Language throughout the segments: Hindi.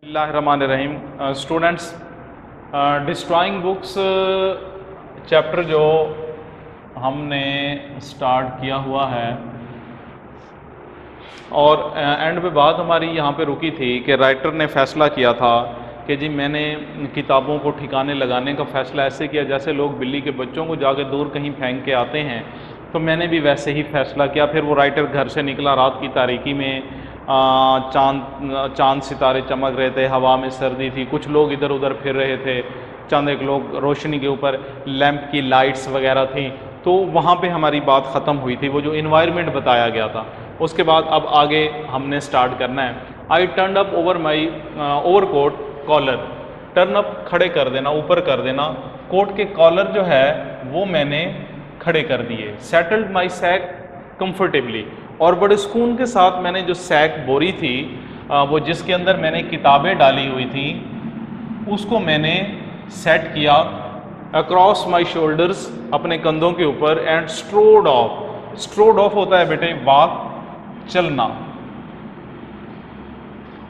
बिस्मिल्लाहिर्रहमानिर्रहीम। स्टूडेंट्स, डिस्ट्रॉइंग बुक्स चैप्टर जो हमने स्टार्ट किया हुआ है और एंड पे बात हमारी यहाँ पे रुकी थी कि राइटर ने फ़ैसला किया था कि जी मैंने किताबों को ठिकाने लगाने का फ़ैसला ऐसे किया जैसे लोग बिल्ली के बच्चों को जाके दूर कहीं फेंक के आते हैं, तो मैंने भी वैसे ही फ़ैसला किया। फिर वो राइटर घर से निकला रात की तारीकी में, चांद सितारे चमक रहे थे, हवा में सर्दी थी, कुछ लोग इधर उधर फिर रहे थे, चंद एक लोग रोशनी के ऊपर लैंप की लाइट्स वगैरह थी। तो वहाँ पे हमारी बात ख़त्म हुई थी, वो जो इन्वायरमेंट बताया गया था। उसके बाद अब आगे हमने स्टार्ट करना है। I turn up over my overcoat collar. Turn up खड़े कर देना, ऊपर कर देना। कोट के कॉलर जो है वो मैंने खड़े कर दिए। सेटल्ड माई सैक कंफर्टेबली, और बड़े सुकून के साथ मैंने जो सैक बोरी थी वो जिसके अंदर मैंने किताबें डाली हुई थी उसको मैंने सेट किया अक्रॉस माई शोल्डर्स, अपने कंधों के ऊपर, and strode off. Strode off होता है बेटे वॉक, चलना।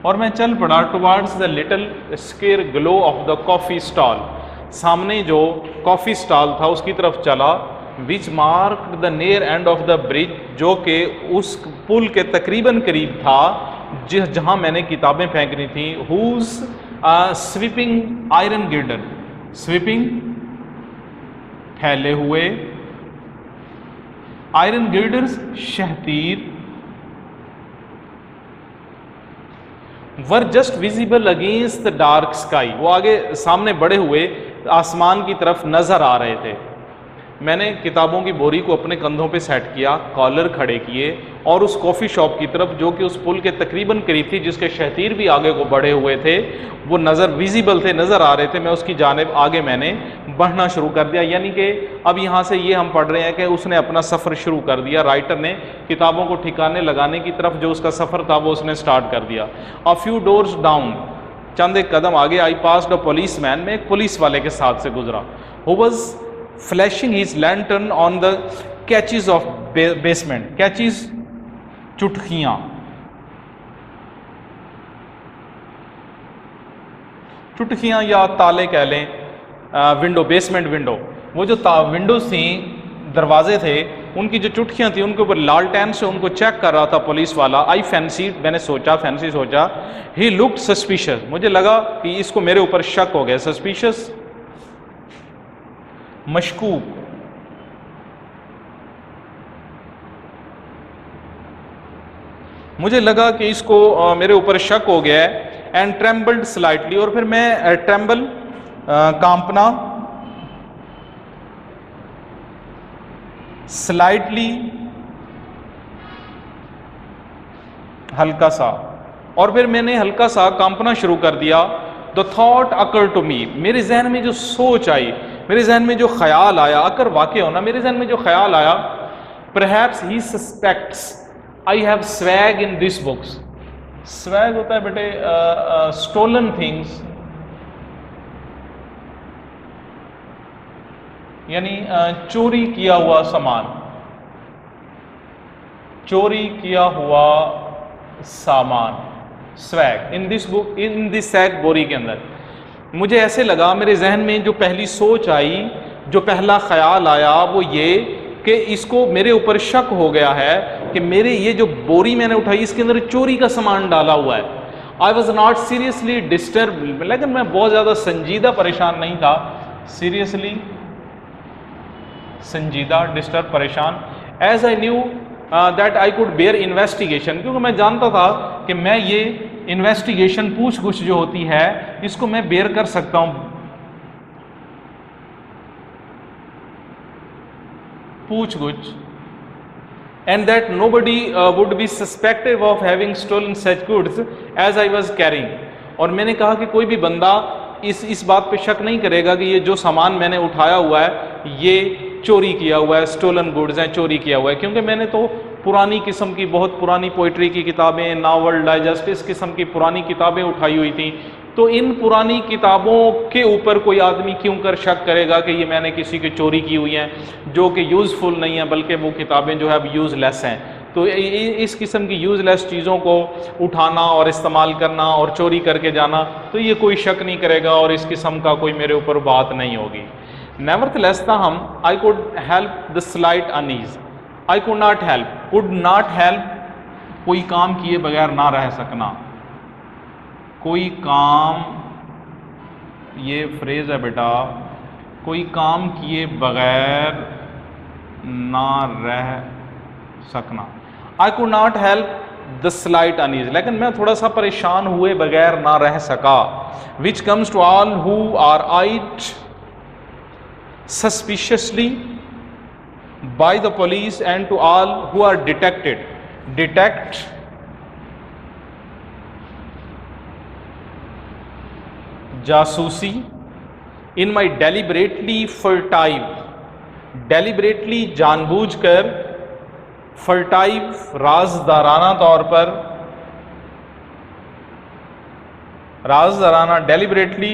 और मैं चल पड़ा towards the little square glow of the coffee stall. सामने जो कॉफ़ी स्टॉल था उसकी तरफ चला, which marked the near end of the bridge, जो कि उस पुल के तकरीबन करीब था जहाँ मैंने किताबें फेंकनी थी। Whose sweeping iron girder, sweeping फैले हुए, आयरन गिल्डर्स शहतीर, were just visible against the dark sky, वो आगे सामने बढ़े हुए आसमान की तरफ नजर आ रहे थे। मैंने किताबों की बोरी को अपने कंधों पे सेट किया, कॉलर खड़े किए और उस कॉफ़ी शॉप की तरफ जो कि उस पुल के तकरीबन करीब थी, जिसके शहतीर भी आगे को बढ़े हुए थे, वो नज़र विजिबल थे, नज़र आ रहे थे, मैं उसकी जानिब आगे मैंने बढ़ना शुरू कर दिया। यानी कि अब यहाँ से ये हम पढ़ रहे हैं कि उसने अपना सफ़र शुरू कर दिया। राइटर ने किताबों को ठिकाने लगाने की तरफ जो उसका सफ़र था वो उसने स्टार्ट कर दिया। अ फ्यू डोर्स डाउन, चंद एक कदम आगे, I passed a police man, मैं एक पुलिस वाले के साथ से गुजरा। Who was flashing his lantern on the catches of basement. catches चुटकियाँ, चुटकियाँ या ताले कह लें, विंडो, बेसमेंट विंडो, वो जो विंडोज थी, दरवाजे थे, उनकी जो चुटकियाँ थी उनके ऊपर लालटेन से उनको चेक कर रहा था पुलिस वाला। आई फैंसी, मैंने सोचा, फैंसी सोचा, ही लुक्ड सस्पिशियस, मुझे लगा कि इसको मेरे ऊपर शक हो गया। सस्पिशियस मशकूक, मुझे लगा कि इसको मेरे ऊपर शक हो गया है। एंड ट्रेम्बल्ड स्लाइटली, और फिर मैं ट्रेम्बल, कांपना, स्लाइटली हल्का सा, और फिर मैंने हल्का सा कांपना शुरू कर दिया। The thought occur to me, मेरे जहन में जो सोच आई, मेरे जहन में जो ख्याल आया, अकर वाक़ई होना, मेरे जहन में जो ख्याल आया, perhaps he suspects I have swag in this books. Swag होता है बेटे स्टोलन थिंग्स, यानी चोरी किया हुआ सामान, चोरी किया हुआ सामान। Swag in this book, in this sack, बोरी के अंदर। मुझे ऐसे लगा, मेरे जहन में जो पहली सोच आई, जो पहला ख्याल आया, वो ये कि इसको मेरे ऊपर शक हो गया है कि मेरे ये जो बोरी मैंने उठाई इसके अंदर चोरी का सामान डाला हुआ है। I was not seriously disturb, लेकिन मैं बहुत ज़्यादा संजीदा परेशान नहीं था। सीरियसली संजीदा, डिस्टर्ब, परेशान। As I knew that I could bear investigation, क्योंकि मैं जानता था कि मैं ये इन्वेस्टिगेशन, पूछ-गुछ जो होती है, इसको मैं बेयर कर सकता हूँ। पूछ-गुछ, and that nobody would be suspected of having stolen such goods as I was carrying, और मैंने कहा कि कोई भी बंदा इस बात पे शक नहीं करेगा कि ये जो सामान मैंने उठाया हुआ है ये चोरी किया हुआ है, स्टोलन गुड्स हैं, चोरी किया हुआ है। क्योंकि मैंने तो पुरानी किस्म की, बहुत पुरानी पोइट्री की किताबें, नावल, डाइजेस्ट, इस किस्म की पुरानी किताबें उठाई हुई थी। तो इन पुरानी किताबों के ऊपर कोई आदमी क्यों कर शक करेगा कि ये मैंने किसी की चोरी की हुई हैं, जो कि यूज़फुल नहीं है, बल्कि वो किताबें जो है अब यूज़लेस हैं। तो इस किस्म की यूज़लेस चीज़ों को उठाना और इस्तेमाल करना और चोरी करके जाना, तो ये कोई शक नहीं करेगा और इस किस्म का कोई मेरे ऊपर बात नहीं होगी। नेवरथलेस ताहम I could help the slight unease, I could not help, could not help कोई काम किए बगैर ना रह सकना, कोई काम, ये फ्रेज है बेटा, कोई काम किए बगैर ना रह सकना। आई could not help the slight unease, लेकिन मैं थोड़ा सा परेशान हुए बगैर ना रह सका। Which comes to all who are eyed suspiciously by the police and to all who are detected, detect जासूसी इन माई डेलिबरेटली फर्टाइव, डेलिबरेटली जानबूझकर, फर्टाइव राजदाराना तौर पर, राजदाराना डेलिबरेटली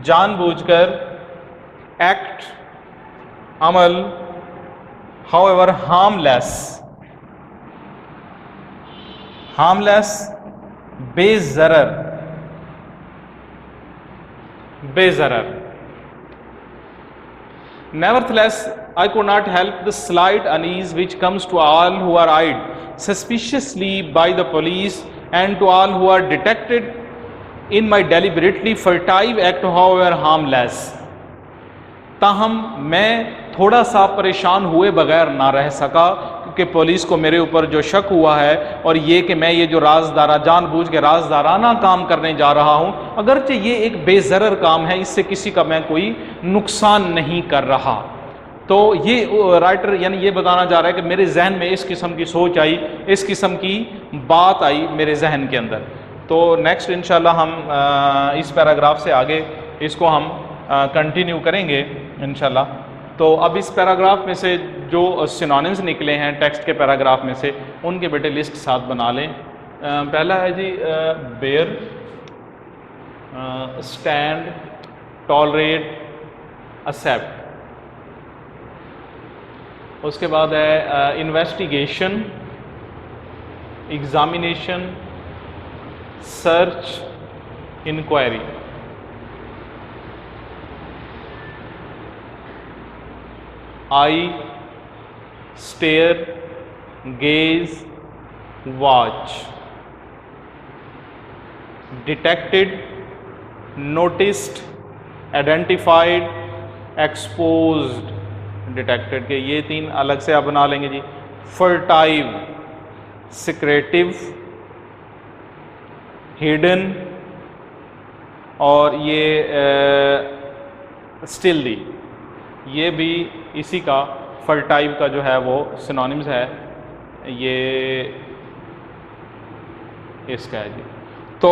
जानबूझकर, एक्ट अमल, हाउएवर हार्मलेस, हार्मलेस बेजरर, बेजरर। Nevertheless, I could not help the slight unease which comes to all who are eyed suspiciously by the police and to all who are detected in my deliberately furtive act, however harmless. ताहम मैं थोड़ा सा परेशान हुए बगैर ना रह सका, क्योंकि पुलिस को मेरे ऊपर जो शक हुआ है और ये कि मैं ये जो राजदारा जानबूझ के राजदाराना काम करने जा रहा हूँ, अगरचे ये एक बेज़रर काम है, इससे किसी का मैं कोई नुकसान नहीं कर रहा। तो ये राइटर यानी ये बताना चाह रहा है कि मेरे जहन में इस किस्म की सोच आई, इस किस्म की बात आई मेरे जहन के अंदर। तो नेक्स्ट इंशाल्लाह हम इस पैराग्राफ से आगे इसको हम कंटिन्यू करेंगे इंशाल्लाह। तो अब इस पैराग्राफ में से जो सिनोनिम्स निकले हैं टेक्स्ट के पैराग्राफ में से, उनके बेटे लिस्ट साथ बना लें। पहला है जी बेयर, स्टैंड, टॉलरेट, एक्सेप्ट। उसके बाद है investigation, examination, search, inquiry. Eye, stare, gaze, watch. Detected, noticed, identified, exposed. Detected के ये तीन अलग से आप बना लेंगे जी। फर्टाइव, सिक्रेटिव, हिडन और ये स्टिल्दी, ये भी इसी का फर्टाइव का जो है वो सिनोनिम्स है, ये इसका है जी। तो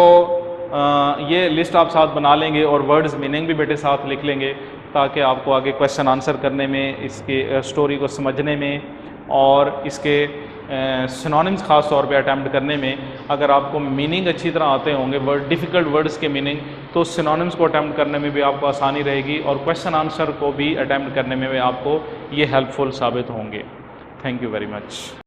ये लिस्ट आप साथ बना लेंगे और वर्ड्स मीनिंग भी बेटे साथ लिख लेंगे, ताकि आपको आगे क्वेश्चन आंसर करने में, इसके स्टोरी को समझने में और इसके सिनोनिम्स ख़ास तौर पे अटैम्प्ट करने में, अगर आपको मीनिंग अच्छी तरह आते होंगे, डिफ़िकल्ट वर्ड्स के मीनिंग, तो सिनोनिम्स को अटैम्प्ट करने में भी आपको आसानी रहेगी और क्वेश्चन आंसर को भी अटैम्प्ट करने में भी आपको ये हेल्पफुल साबित होंगे। Thank you very much.